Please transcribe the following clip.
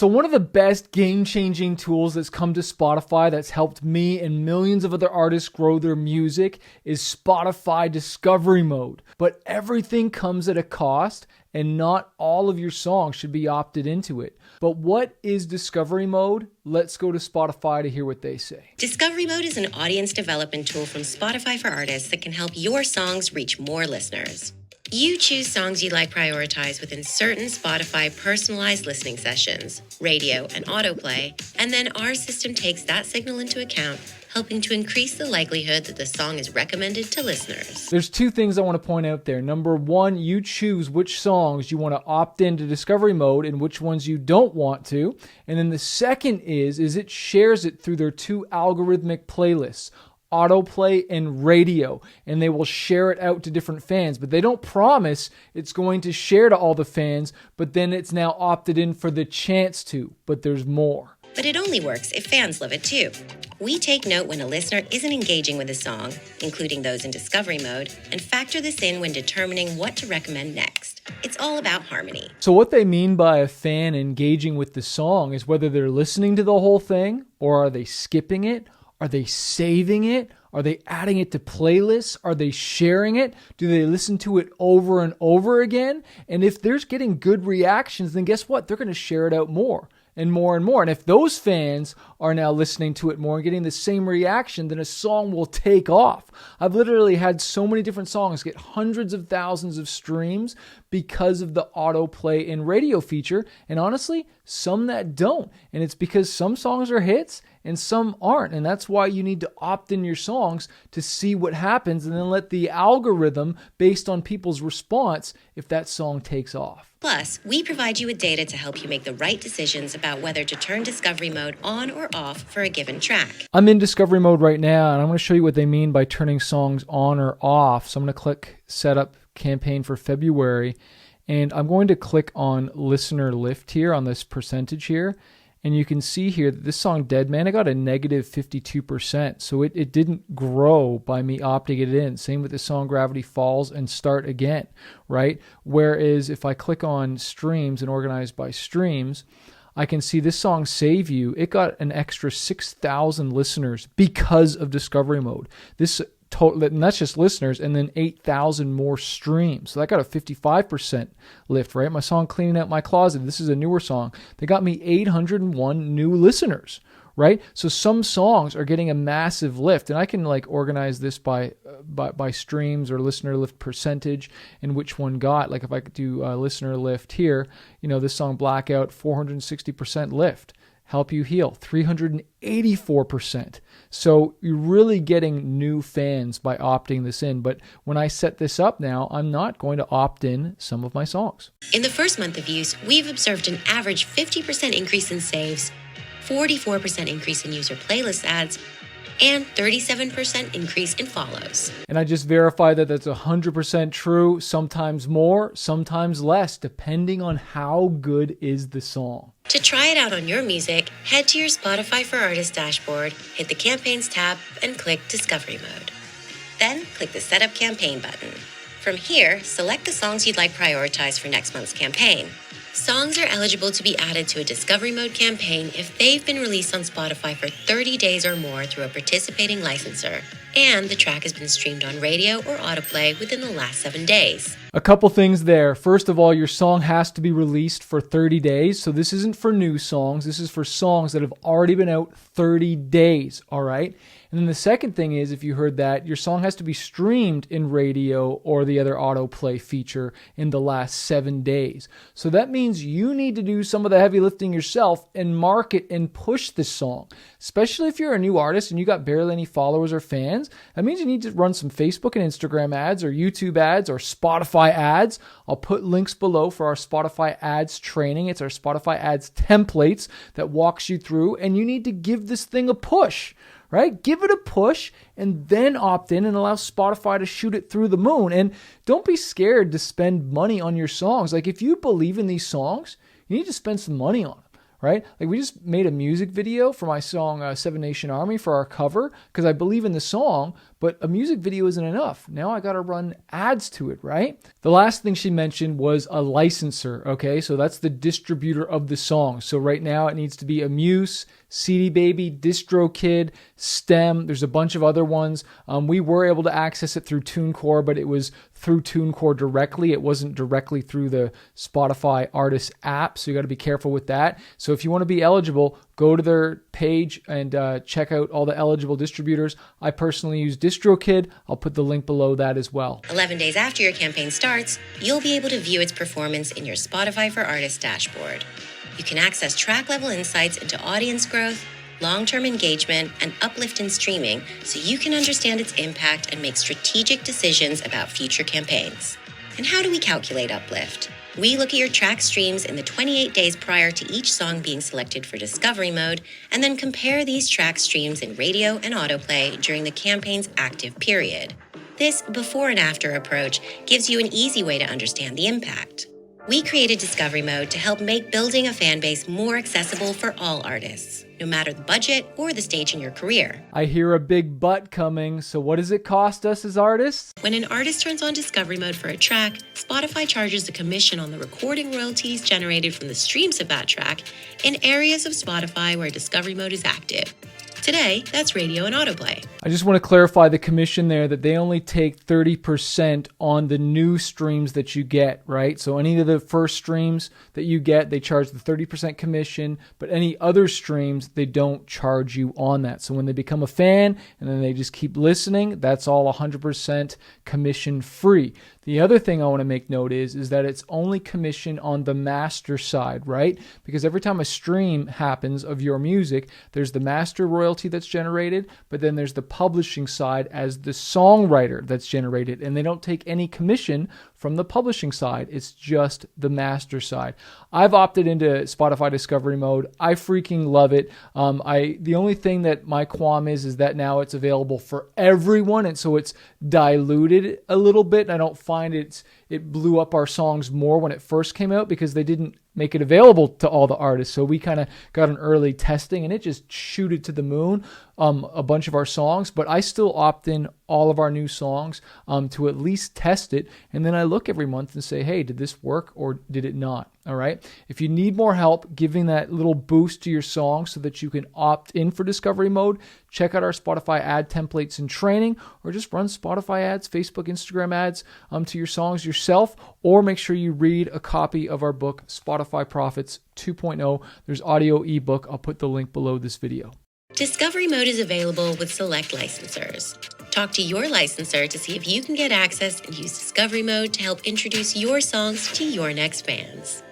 So one of the best game-changing tools that's come to Spotify that's helped me and millions of other artists grow their music is Spotify Discovery Mode. But everything comes at a cost, and not all of your songs should be opted into it. But what is Discovery Mode? Let's go to Spotify to hear what they say. Discovery Mode is an audience development tool from Spotify for artists that can help your songs reach more listeners. You choose songs you'd like prioritized within certain Spotify personalized listening sessions, radio, and autoplay, and then our system takes that signal into account, helping to increase the likelihood that the song is recommended to listeners. There's two things I want to point out there. Number one, you choose which songs you want to opt into Discovery Mode and which ones you don't want to. And then the second is it shares it through their two algorithmic playlists, autoplay and radio, and they will share it out to different fans, but they don't promise it's going to share to all the fans, but then it's now opted in for the chance to, but there's more. But it only works if fans love it too. We take note when a listener isn't engaging with a song, including those in Discovery Mode, and factor this in when determining what to recommend next. It's all about harmony. So what they mean by a fan engaging with the song is whether they're listening to the whole thing, or are they skipping it? Are they saving it? Are they adding it to playlists? Are they sharing it? Do they listen to it over and over again? And if they're getting good reactions, then guess what? They're going to share it out more and more and more. And if those fans are now listening to it more and getting the same reaction, then a song will take off. I've literally had so many different songs get hundreds of thousands of streams because of the autoplay and radio feature. And honestly, some that don't. And it's because some songs are hits and some aren't. And that's why you need to opt in your songs to see what happens and then let the algorithm, based on people's response, if that song takes off. Plus, we provide you with data to help you make the right decisions about whether to turn Discovery Mode on or off for a given track. I'm in Discovery Mode right now, and I'm going to show you what they mean by turning songs on or off. So I'm going to click Setup Campaign for February, and I'm going to click on Listener Lift here on this percentage here. And you can see here that this song, Dead Man, I got a negative 52%. So it didn't grow by me opting it in. Same with the song Gravity Falls and Start Again, right? Whereas if I click on streams and organize by streams, I can see this song, Save You, it got an extra 6,000 listeners because of Discovery Mode. This total, and that's just listeners, and then 8,000 more streams. So that got a 55% lift, right? My song Cleaning Out My Closet, this is a newer song. They got me 801 new listeners, right? So some songs are getting a massive lift, and I can like organize this by streams or listener lift percentage and which one got. Like if I could do listener lift here, you know, this song Blackout, 460% lift. Help You Heal, 384%. So you're really getting new fans by opting this in. But when I set this up now, I'm not going to opt in some of my songs. In the first month of use, we've observed an average 50% increase in saves, 44% increase in user playlist ads, and 37% increase in follows. And I just verify that that's 100% true, sometimes more, sometimes less, depending on how good is the song. To try it out on your music, head to your Spotify for Artists dashboard, hit the Campaigns tab, and click Discovery Mode. Then click the Setup Campaign button. From here, select the songs you'd like prioritized for next month's campaign. Songs are eligible to be added to a Discovery Mode campaign if they've been released on Spotify for 30 days or more through a participating licensor, and the track has been streamed on radio or autoplay within the last 7 days. A couple things there. First of all, your song has to be released for 30 days. So this isn't for new songs. This is for songs that have already been out 30 days, all right? And then the second thing is, if you heard that, your song has to be streamed in radio or the other autoplay feature in the last 7 days. So that means you need to do some of the heavy lifting yourself and market and push this song. Especially if you're a new artist and you got barely any followers or fans, that means you need to run some Facebook and Instagram ads or YouTube ads or Spotify ads. I'll put links below for our Spotify ads training. It's our Spotify ads templates that walks you through, and you need to give this thing a push. Right? Give it a push and then opt in and allow Spotify to shoot it through the moon. And don't be scared to spend money on your songs. Like if you believe in these songs, you need to spend some money on them, right? Like we just made a music video for my song Seven Nation Army for our cover because I believe in the song, but a music video isn't enough. Now I got to run ads to it, right? The last thing she mentioned was a licensor, okay? So that's the distributor of the song. So right now it needs to be Amuse, CD Baby, DistroKid, Stem. There's a bunch of other ones. We were able to access it through TuneCore, but it was through TuneCore directly. It wasn't directly through the Spotify artist app, so you got to be careful with that. So if you want to be eligible, go to their page and check out all the eligible distributors. I personally use DistroKid. I'll put the link below that as well. 11 days after your campaign starts, you'll be able to view its performance in your Spotify for Artists dashboard. You can access track-level insights into audience growth, long-term engagement, and uplift in streaming so you can understand its impact and make strategic decisions about future campaigns. And how do we calculate uplift? We look at your track streams in the 28 days prior to each song being selected for discovery mode, and then compare these track streams in radio and autoplay during the campaign's active period. This before and after approach gives you an easy way to understand the impact. We created Discovery Mode to help make building a fan base more accessible for all artists, no matter the budget or the stage in your career. I hear a big but coming, so what does it cost us as artists? When an artist turns on Discovery Mode for a track, Spotify charges a commission on the recording royalties generated from the streams of that track in areas of Spotify where Discovery Mode is active. Today, that's radio and autoplay. I just want to clarify the commission there that they only take 30% on the new streams that you get, right? So any of the first streams that you get, they charge the 30% commission, but any other streams, they don't charge you on that. So when they become a fan and then they just keep listening, that's all 100% commission free. The other thing I want to make note is that it's only commission on the master side, right? Because every time a stream happens of your music, there's the master royalty that's generated, but then there's the publishing side as the songwriter that's generated, and they don't take any commission from the publishing side. It's just the master side. I've opted into Spotify Discovery Mode. I freaking love it. The only thing that my qualm is that now it's available for everyone, and so it's diluted a little bit. And I don't find it blew up our songs more when it first came out because they didn't make it available to all the artists. So we kind of got an early testing and it just shooted to the moon, a bunch of our songs. But I still opt in all of our new songs to at least test it. And then I look every month and say, hey, did this work or did it not? All right. If you need more help giving that little boost to your song so that you can opt in for Discovery Mode, check out our Spotify ad templates and training, or just run Spotify ads, Facebook, Instagram ads to your songs yourself, or make sure you read a copy of our book, Spotify Profits 2.0. There's audio ebook. I'll put the link below this video. Discovery Mode is available with select licensors. Talk to your licensor to see if you can get access and use Discovery Mode to help introduce your songs to your next fans.